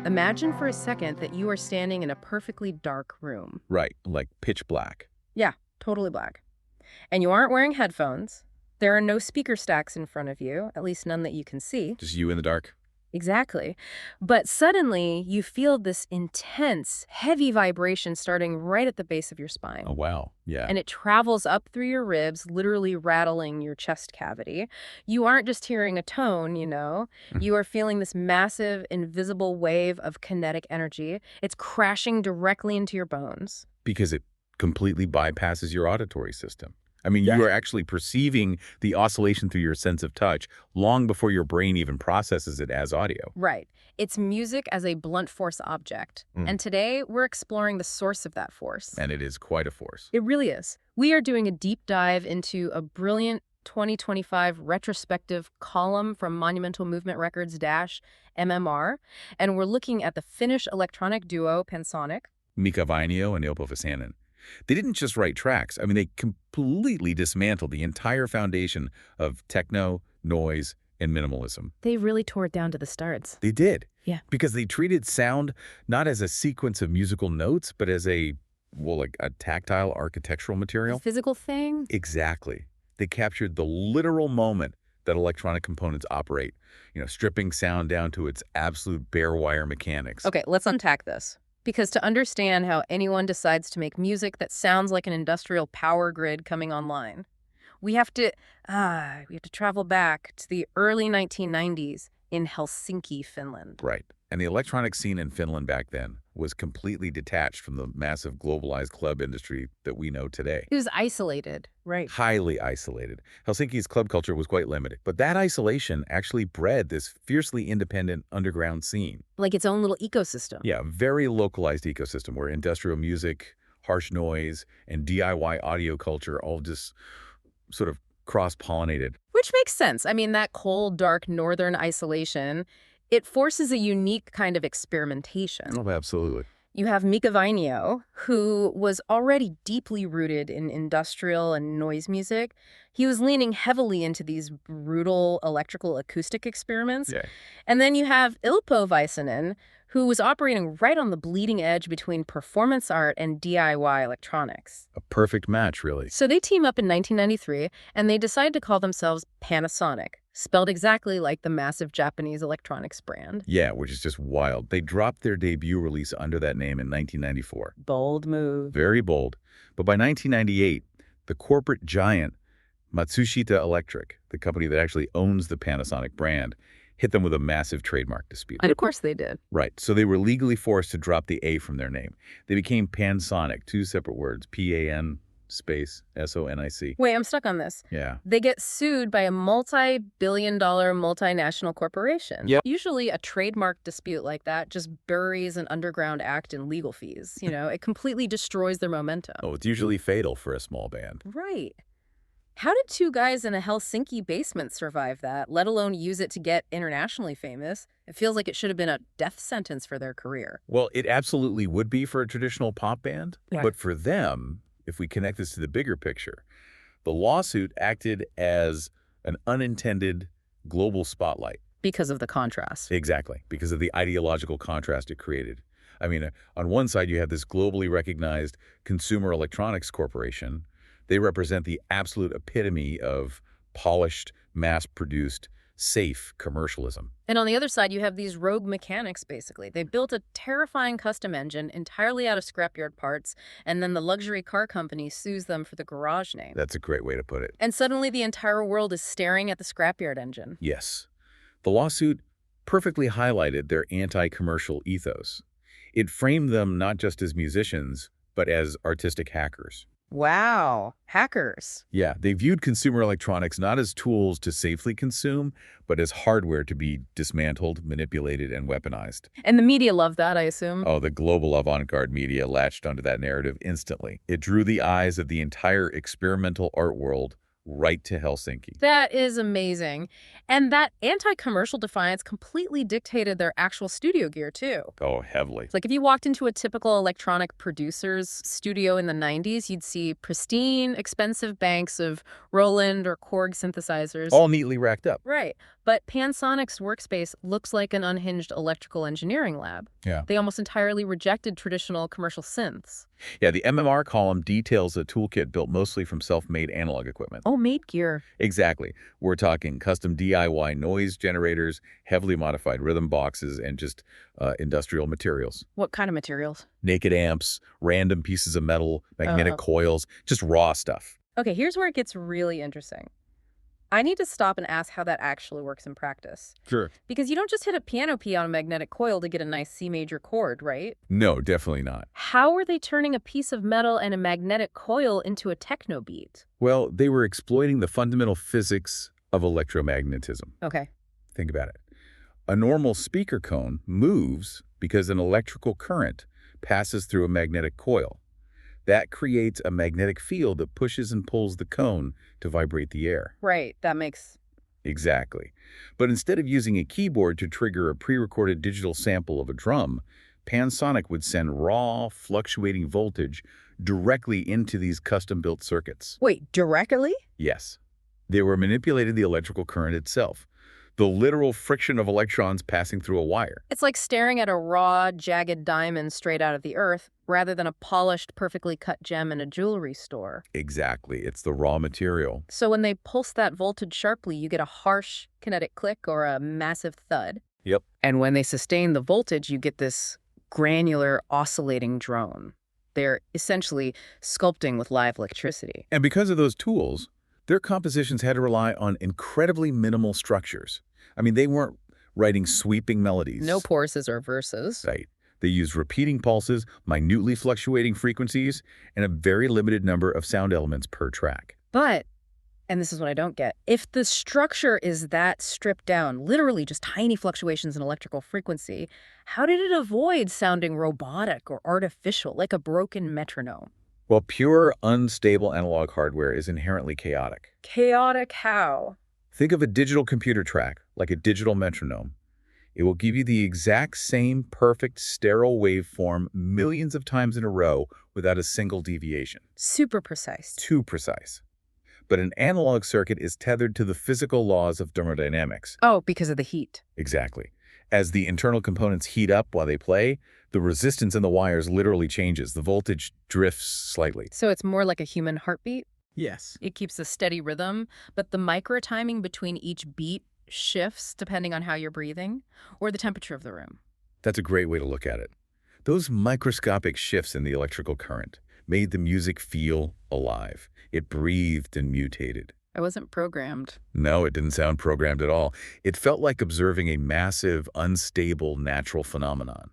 Imagine for a second that you are standing in a perfectly dark room. Right, like pitch black. Yeah, totally black. And you aren't wearing headphones. There are no speaker stacks in front of you, at least none that you can see. Just you in the dark. Exactly. But suddenly, you feel this intense, heavy vibration starting right at the base of your spine. Oh, wow. Yeah. And it travels up through your ribs, literally rattling your chest cavity. You aren't just hearing a tone, You are feeling this massive, invisible wave of kinetic energy. It's crashing directly into your bones. Because it completely bypasses your auditory system. I mean, Yeah. you are actually perceiving the oscillation through your sense of touch long before your brain even processes it as audio. Right. It's music as a blunt force object. And today, we're exploring the source of that force. And it is quite a force. It really is. We are doing a deep dive into a brilliant 2025 retrospective column from Monumental Movement Records -MMR, and we're looking at the Finnish electronic duo Pensonic. Mika Vainio and Ilpo Väisänen. They didn't just write tracks. I mean, they completely dismantled the entire foundation of techno, noise, and minimalism. They really tore it down to the studs. They did. Yeah. Because they treated sound not as a sequence of musical notes, but as like a tactile architectural material. A physical thing? Exactly. They captured the literal moment that electronic components operate, stripping sound down to its absolute bare wire mechanics. Okay, let's unpack this. Because to understand how anyone decides to make music that sounds like an industrial power grid coming online, we have to travel back to the early 1990s in Helsinki, Finland. Right. And the electronic scene in Finland back then was completely detached from the massive globalized club industry that we know today. It was isolated, right? Highly isolated. Helsinki's club culture was quite limited, but that isolation actually bred this fiercely independent underground scene. Like its own little ecosystem. Yeah, very localized ecosystem where industrial music, harsh noise, and DIY audio culture all just sort of cross-pollinated. Which makes sense. I mean, that cold, dark northern isolation, it forces a unique kind of experimentation. Oh, absolutely. You have Mika Vainio, who was already deeply rooted in industrial and noise music. He was leaning heavily into these brutal electrical acoustic experiments. Yeah. And then you have Ilpo Väisänen, who was operating right on the bleeding edge between performance art and DIY electronics. A perfect match, really. So they team up in 1993, and they decide to call themselves Panasonic, spelled exactly like the massive Japanese electronics brand. Yeah, which is just wild. They dropped their debut release under that name in 1994. Bold move. Very bold. But by 1998, the corporate giant Matsushita Electric, the company that actually owns the Panasonic brand, hit them with a massive trademark dispute. And of course they did. Right. So they were legally forced to drop the A from their name. They became Pansonic, two separate words, P-A-N space S-O-N-I-C. Wait, I'm stuck on this. Yeah. They get sued by a multi-billion-dollar multinational corporation. Yep. Usually a trademark dispute like that just buries an underground act in legal fees. It completely destroys their momentum. Oh, it's usually fatal for a small band. Right. How did two guys in a Helsinki basement survive that, let alone use it to get internationally famous? It feels like it should have been a death sentence for their career. Well, it absolutely would be for a traditional pop band. Yeah. But for them, if we connect this to the bigger picture, the lawsuit acted as an unintended global spotlight. Because of the contrast. Exactly, because of the ideological contrast it created. I mean, on one side, you have this globally recognized consumer electronics corporation. They represent the absolute epitome of polished, mass-produced, safe commercialism. And on the other side, you have these rogue mechanics, basically. They built a terrifying custom engine entirely out of scrapyard parts, and then the luxury car company sues them for the garage name. That's a great way to put it. And suddenly the entire world is staring at the scrapyard engine. Yes. The lawsuit perfectly highlighted their anti-commercial ethos. It framed them not just as musicians, but as artistic hackers. Wow. Hackers. Yeah, they viewed consumer electronics not as tools to safely consume, but as hardware to be dismantled, manipulated, and weaponized. And the media loved that, I assume. Oh, the global avant-garde media latched onto that narrative instantly. It drew the eyes of the entire experimental art world right to Helsinki. That is amazing. And that anti-commercial defiance completely dictated their actual studio gear, too. Oh, heavily. It's like if you walked into a typical electronic producer's studio in the 90s, you'd see pristine, expensive banks of Roland or Korg synthesizers. All neatly racked up. Right. But Pansonic's workspace looks like an unhinged electrical engineering lab. Yeah. They almost entirely rejected traditional commercial synths. Yeah, the MMR column details a toolkit built mostly from self-made analog equipment. Oh, made gear. Exactly. We're talking custom DIY noise generators, heavily modified rhythm boxes, and just industrial materials. What kind of materials? Naked amps, random pieces of metal, magnetic coils, just raw stuff. Okay, here's where it gets really interesting. I need to stop and ask how that actually works in practice. Sure. Because you don't just hit a piano key on a magnetic coil to get a nice C major chord, right? No, definitely not. How are they turning a piece of metal and a magnetic coil into a techno beat? Well, they were exploiting the fundamental physics of electromagnetism. Okay. Think about it. A normal speaker cone moves because an electrical current passes through a magnetic coil. That creates a magnetic field that pushes and pulls the cone to vibrate the air. Right, that makes... Exactly. But instead of using a keyboard to trigger a pre-recorded digital sample of a drum, Pansonic would send raw, fluctuating voltage directly into these custom-built circuits. Wait, directly? Yes. They were manipulating the electrical current itself, the literal friction of electrons passing through a wire. It's like staring at a raw, jagged diamond straight out of the earth, rather than a polished, perfectly cut gem in a jewelry store. Exactly. It's the raw material. So when they pulse that voltage sharply, you get a harsh kinetic click or a massive thud. Yep. And when they sustain the voltage, you get this granular, oscillating drone. They're essentially sculpting with live electricity. And because of those tools, their compositions had to rely on incredibly minimal structures. I mean, they weren't writing sweeping melodies. No choruses or verses. Right. They used repeating pulses, minutely fluctuating frequencies, and a very limited number of sound elements per track. But, and this is what I don't get, if the structure is that stripped down, literally just tiny fluctuations in electrical frequency, how did it avoid sounding robotic or artificial, like a broken metronome? Well, pure, unstable analog hardware is inherently chaotic. Chaotic how? Think of a digital computer track, like a digital metronome. It will give you the exact same perfect sterile waveform millions of times in a row without a single deviation. Super precise. Too precise. But an analog circuit is tethered to the physical laws of thermodynamics. Oh, because of the heat. Exactly. As the internal components heat up while they play, the resistance in the wires literally changes. The voltage drifts slightly. So it's more like a human heartbeat? Yes. It keeps a steady rhythm, but the micro-timing between each beat shifts depending on how you're breathing or the temperature of the room. That's a great way to look at it. Those microscopic shifts in the electrical current made the music feel alive. It breathed and mutated. I wasn't programmed. No, it didn't sound programmed at all. It felt like observing a massive, unstable natural phenomenon,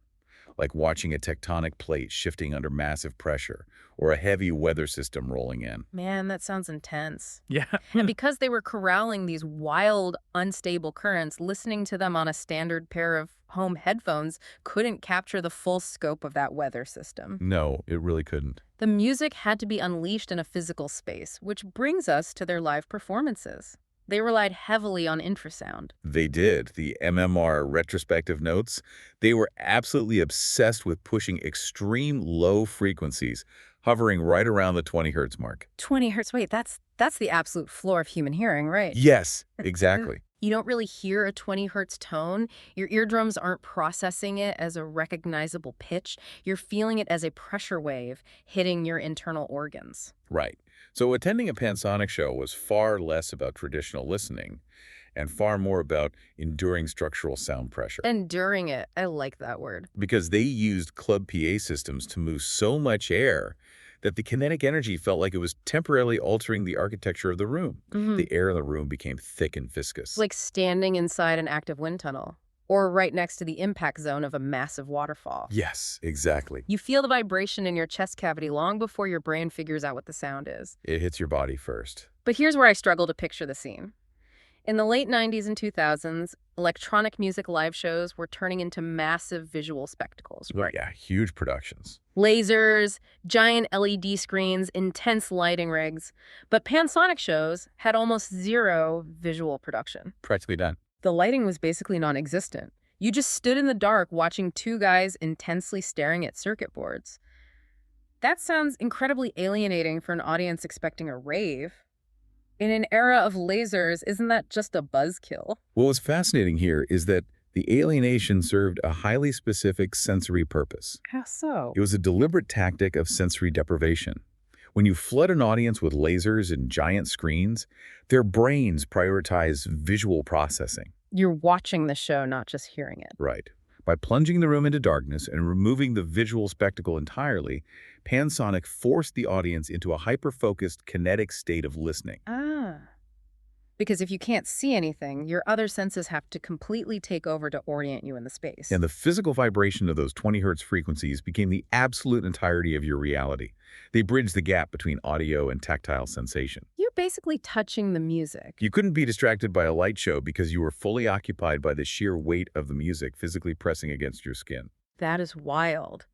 like watching a tectonic plate shifting under massive pressure or a heavy weather system rolling in. Man, that sounds intense. Yeah. And because they were corralling these wild, unstable currents, listening to them on a standard pair of home headphones couldn't capture the full scope of that weather system. No, it really couldn't. The music had to be unleashed in a physical space, which brings us to their live performances. They relied heavily on infrasound. They did. The MMR retrospective notes, they were absolutely obsessed with pushing extreme low frequencies, hovering right around the 20 hertz mark. 20 hertz, wait, that's the absolute floor of human hearing, right? Yes, exactly. You don't really hear a 20 hertz tone. Your eardrums aren't processing it as a recognizable pitch. You're feeling it as a pressure wave hitting your internal organs. Right. So attending a Pansonic show was far less about traditional listening and far more about enduring structural sound pressure. Enduring it. I like that word. Because they used club PA systems to move so much air that the kinetic energy felt like it was temporarily altering the architecture of the room. The air in the room became thick and viscous. It's like standing inside an active wind tunnel or right next to the impact zone of a massive waterfall. Yes, exactly. You feel the vibration in your chest cavity long before your brain figures out what the sound is. It hits your body first. But here's where I struggle to picture the scene. In the late 90s and 2000s, electronic music live shows were turning into massive visual spectacles. Right. Yeah, huge productions. Lasers, giant LED screens, intense lighting rigs. But Pansonic shows had almost zero visual production. Practically done. The lighting was basically non-existent. You just stood in the dark watching two guys intensely staring at circuit boards. That sounds incredibly alienating for an audience expecting a rave. In an era of lasers, isn't that just a buzzkill? What was fascinating here is that the alienation served a highly specific sensory purpose. How so? It was a deliberate tactic of sensory deprivation. When you flood an audience with lasers and giant screens, their brains prioritize visual processing. You're watching the show, not just hearing it. Right. By plunging the room into darkness and removing the visual spectacle entirely, Pansonic forced the audience into a hyper-focused, kinetic state of listening. Because if you can't see anything, your other senses have to completely take over to orient you in the space. And the physical vibration of those 20 hertz frequencies became the absolute entirety of your reality. They bridged the gap between audio and tactile sensation. You're basically touching the music. You couldn't be distracted by a light show because you were fully occupied by the sheer weight of the music physically pressing against your skin. That is wild.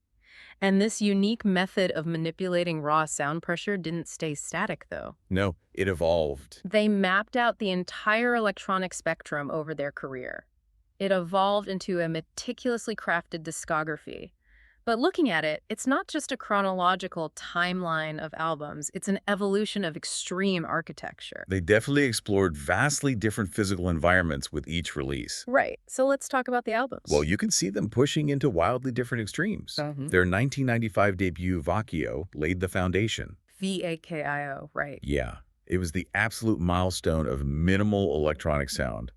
And this unique method of manipulating raw sound pressure didn't stay static, though. No, it evolved. They mapped out the entire electronic spectrum over their career. It evolved into a meticulously crafted discography. But looking at it, it's not just a chronological timeline of albums, it's an evolution of extreme architecture. They definitely explored vastly different physical environments with each release. Right, so let's talk about the albums. Well, you can see them pushing into wildly different extremes. Their 1995 debut, Vakio, laid the foundation. VAKIO, right. Yeah, it was the absolute milestone of minimal electronic sound.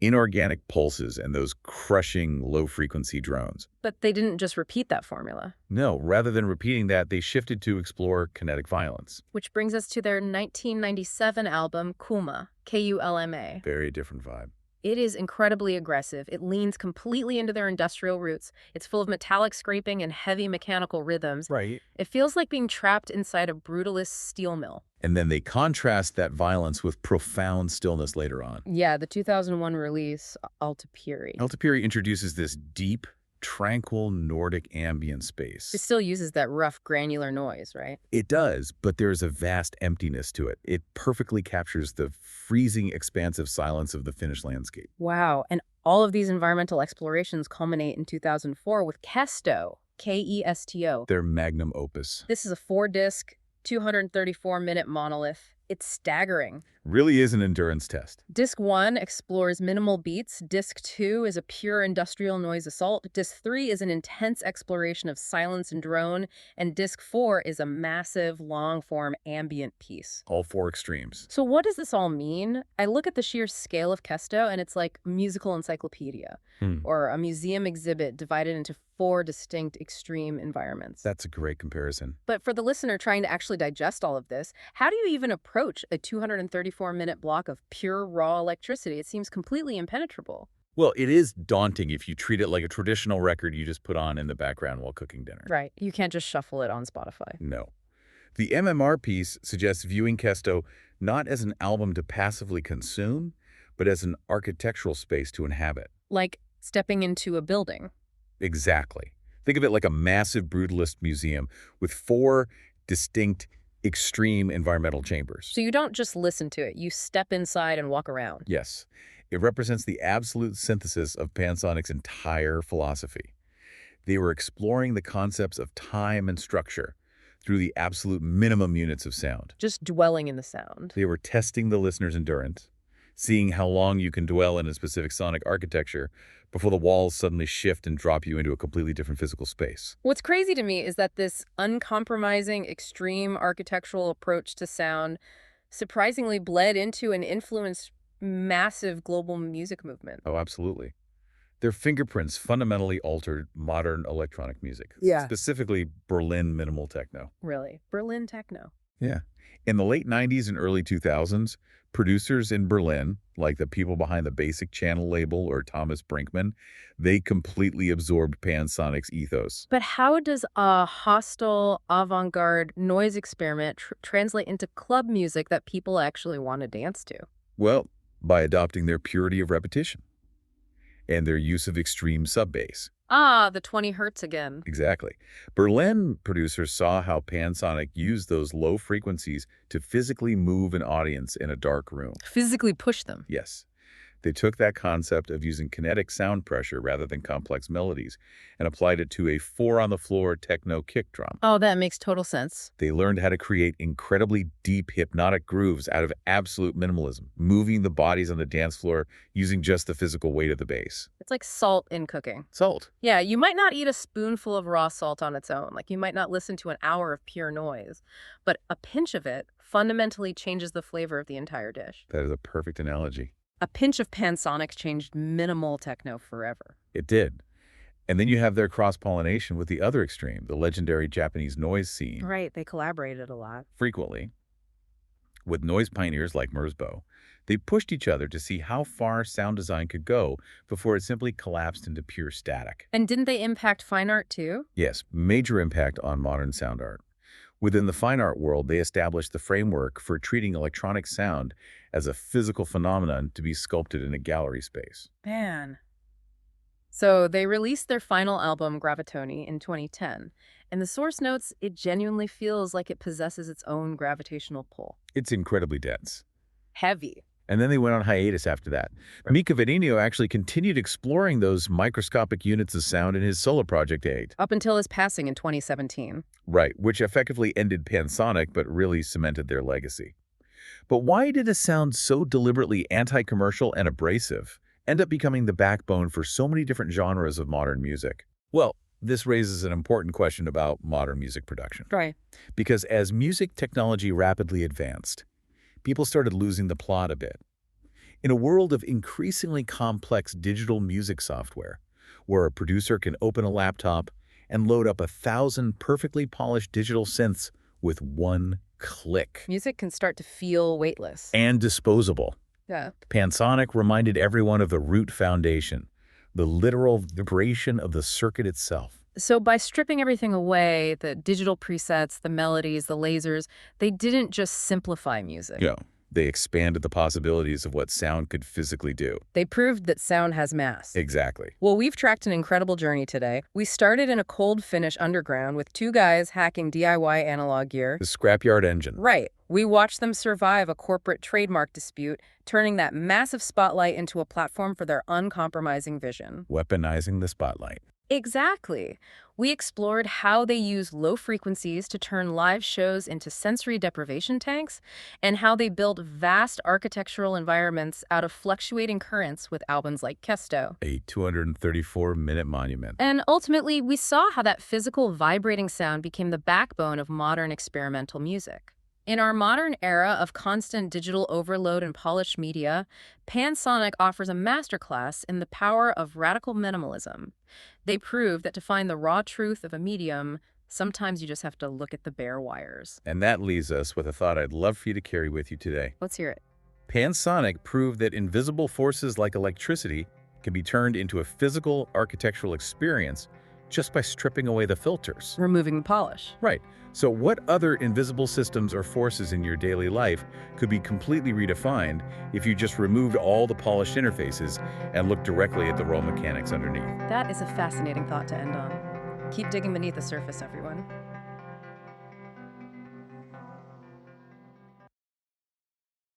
Inorganic pulses and those crushing low-frequency drones. But they didn't just repeat that formula. No, rather than repeating that, they shifted to explore kinetic violence. Which brings us to their 1997 album, Kulma, Kulma. Very different vibe. It is incredibly aggressive. It leans completely into their industrial roots. It's full of metallic scraping and heavy mechanical rhythms. Right. It feels like being trapped inside a brutalist steel mill. And then they contrast that violence with profound stillness later on. Yeah, the 2001 release, Altapiri. Altapiri introduces this deep, tranquil Nordic ambient space. It still uses that rough, granular noise, right? It does, but there's a vast emptiness to it. It perfectly captures the freezing, expansive silence of the Finnish landscape. Wow, and all of these environmental explorations culminate in 2004 with Kesto, Kesto. Their magnum opus. This is a 4-disc, 234-minute monolith. It's staggering. Really is an endurance test. Disc 1 explores minimal beats. Disc 2 is a pure industrial noise assault. Disc 3 is an intense exploration of silence and drone. And Disc 4 is a massive, long-form ambient piece. All four extremes. So what does this all mean? I look at the sheer scale of Kesto, and it's like a musical encyclopedia or a museum exhibit divided into 4 distinct extreme environments. That's a great comparison. But for the listener trying to actually digest all of this, how do you even approach a 234-minute block of pure raw electricity? It seems completely impenetrable. Well, it is daunting if you treat it like a traditional record you just put on in the background while cooking dinner. Right. You can't just shuffle it on Spotify. No. The MMR piece suggests viewing Kesto not as an album to passively consume, but as an architectural space to inhabit. Like stepping into a building. Exactly. Think of it like a massive brutalist museum with 4 distinct, extreme environmental chambers. So you don't just listen to it, you step inside and walk around. Yes. It represents the absolute synthesis of Pansonic's entire philosophy. They were exploring the concepts of time and structure through the absolute minimum units of sound. Just dwelling in the sound. They were testing the listener's endurance, seeing how long you can dwell in a specific sonic architecture before the walls suddenly shift and drop you into a completely different physical space. What's crazy to me is that this uncompromising, extreme architectural approach to sound surprisingly bled into and influenced massive global music movement. Oh, absolutely. Their fingerprints fundamentally altered modern electronic music, specifically Berlin minimal techno. Really? Berlin techno. Yeah. In the late 90s and early 2000s, producers in Berlin, like the people behind the Basic Channel label or Thomas Brinkman, they completely absorbed Pansonic's ethos. But how does a hostile, avant-garde noise experiment translate into club music that people actually want to dance to? Well, By adopting their purity of repetition and their use of extreme sub-bass. Ah, the 20 hertz again. Exactly. Berlin producers saw how Pansonic used those low frequencies to physically move an audience in a dark room. Physically push them. Yes. They took that concept of using kinetic sound pressure rather than complex melodies and applied it to a four-on-the-floor techno kick drum. Oh, that makes total sense. They learned how to create incredibly deep hypnotic grooves out of absolute minimalism, moving the bodies on the dance floor using just the physical weight of the bass. It's like salt in cooking. Salt. Yeah, you might not eat a spoonful of raw salt on its own. Like, you might not listen to an hour of pure noise. But a pinch of it fundamentally changes the flavor of the entire dish. That is a perfect analogy. A pinch of Pansonic changed minimal techno forever. It did. And then you have their cross-pollination with the other extreme, the legendary Japanese noise scene. Right, they collaborated a lot. Frequently, with noise pioneers like Merzbow, they pushed each other to see how far sound design could go before it simply collapsed into pure static. And didn't they impact fine art too? Yes, major impact on modern sound art. Within the fine art world, they established the framework for treating electronic sound as a physical phenomenon to be sculpted in a gallery space. Man. So they released their final album, Gravitoni, in 2010. And the source notes, it genuinely feels like it possesses its own gravitational pull. It's incredibly dense. Heavy. And then they went on hiatus after that. Mika Vainio actually continued exploring those microscopic units of sound in his solo project 8. Up until his passing in 2017. Right, which effectively ended Pansonic but really cemented their legacy. But why did a sound so deliberately anti-commercial and abrasive end up becoming the backbone for so many different genres of modern music? Well, this raises an important question about modern music production. Right. Because as music technology rapidly advanced, people started losing the plot a bit. In a world of increasingly complex digital music software, where a producer can open a laptop and load up 1,000 perfectly polished digital synths with one click. Music can start to feel weightless. And disposable. Yeah. Pansonic reminded everyone of the root foundation, the literal vibration of the circuit itself. So by stripping everything away, the digital presets, the melodies, the lasers, they didn't just simplify music. Yeah, they expanded the possibilities of what sound could physically do. They proved that sound has mass. Exactly. Well, we've tracked an incredible journey today. We started in a cold Finnish underground with two guys hacking DIY analog gear. The scrapyard engine. Right. We watched them survive a corporate trademark dispute, turning that massive spotlight into a platform for their uncompromising vision. Weaponizing the spotlight. Exactly. We explored how they use low frequencies to turn live shows into sensory deprivation tanks, and how they built vast architectural environments out of fluctuating currents with albums like Kesto. A 234-minute monument. And ultimately, we saw how that physical, vibrating sound became the backbone of modern experimental music. In our modern era of constant digital overload and polished media, Pansonic offers a masterclass in the power of radical minimalism. They prove that to find the raw truth of a medium, sometimes you just have to look at the bare wires. And that leaves us with a thought I'd love for you to carry with you today. Let's hear it. Pansonic proved that invisible forces like electricity can be turned into a physical architectural experience just by stripping away the filters. Removing the polish. Right. So what other invisible systems or forces in your daily life could be completely redefined if you just removed all the polished interfaces and looked directly at the raw mechanics underneath? That is a fascinating thought to end on. Keep digging beneath the surface, everyone.